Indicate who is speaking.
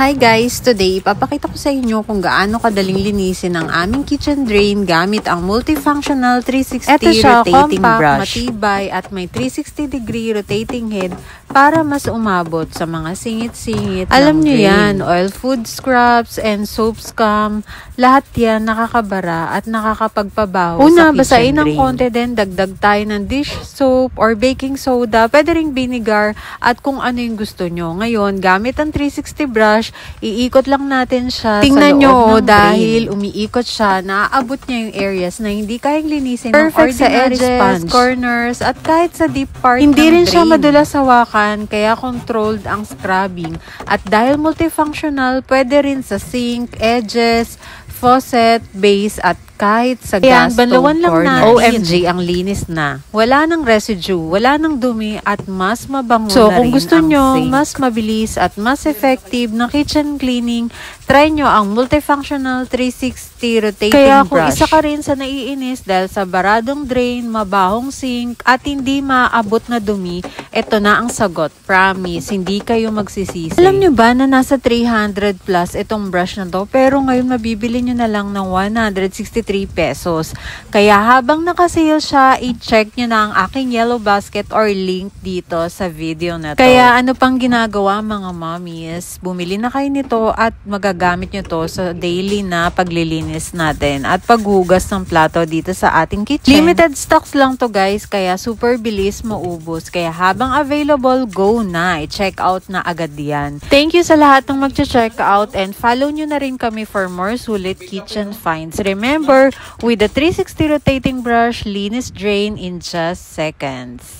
Speaker 1: Hi guys! Today, ipapakita ko sa inyo kung gaano kadaling linisin ang aming kitchen drain gamit ang multifunctional 360 rotating
Speaker 2: compact,
Speaker 1: brush. Matibay at may 360-degree rotating head para mas umabot sa mga singit-singit
Speaker 2: Alam
Speaker 1: ng
Speaker 2: nyo
Speaker 1: drain.
Speaker 2: yan,
Speaker 1: Oil food scrubs and soap scum, lahat yan nakakabara at nakakapagpabaho sa kitchen
Speaker 2: basain ng
Speaker 1: drain.
Speaker 2: konti
Speaker 1: Then, dagdag tayo ng dish soap or baking soda, pwede ring vinegar at kung ano yung gusto nyo. Ngayon, gamit ang 360 brush, iikot lang natin siya
Speaker 2: Tingnan
Speaker 1: sa loob
Speaker 2: nyo,
Speaker 1: ng
Speaker 2: dahil
Speaker 1: drain. Umiikot siya, naaabot niya yung areas na hindi kayang linisin
Speaker 2: Perfect
Speaker 1: ng
Speaker 2: sa
Speaker 1: ordinary
Speaker 2: edges,
Speaker 1: sponge, corners, at kahit sa deep part
Speaker 2: Hindi
Speaker 1: ng
Speaker 2: rin siya
Speaker 1: drain.
Speaker 2: madulas
Speaker 1: hawakan, kaya controlled ang scrubbing. At dahil multifunctional, pwede rin sa sink, edges, faucet, base, at kahit sa gas stove
Speaker 2: banlawan lang
Speaker 1: corner.
Speaker 2: natin.
Speaker 1: OMG, ang linis na. Wala nang residue, wala nang dumi, at mas mabango
Speaker 2: So,
Speaker 1: na
Speaker 2: kung
Speaker 1: rin
Speaker 2: gusto
Speaker 1: ang
Speaker 2: nyo
Speaker 1: sink. Mas mabilis at mas effective na kitchen cleaning, try nyo ang multifunctional 360 rotating
Speaker 2: Kaya kung
Speaker 1: brush.
Speaker 2: isa
Speaker 1: ka rin sa naiinis dahil sa baradong drain, mabahong sink, at hindi maaabot na dumi, ito na ang sagot. Promise, hindi kayo magsisisi. Alam nyo ba na nasa 300 plus itong brush na to, pero ngayon mabibili nyo na lang ng 163 pesos. Kaya habang nakasale siya, i-check nyo na ang aking yellow basket or link dito sa video na to. Kaya ano pang ginagawa mga mommies? Bumili na kayo nito at magagamit nyo to sa daily na paglilinis natin at paghugas ng plato dito sa ating kitchen. Limited stocks lang to guys, kaya super bilis maubos. Kaya habang available, go na. I-check out na agad yan. Thank you sa lahat ng mag-check out and follow nyo na rin kami for more sulit kitchen finds. Remember, with the 360 rotating brush, linis drain in just seconds.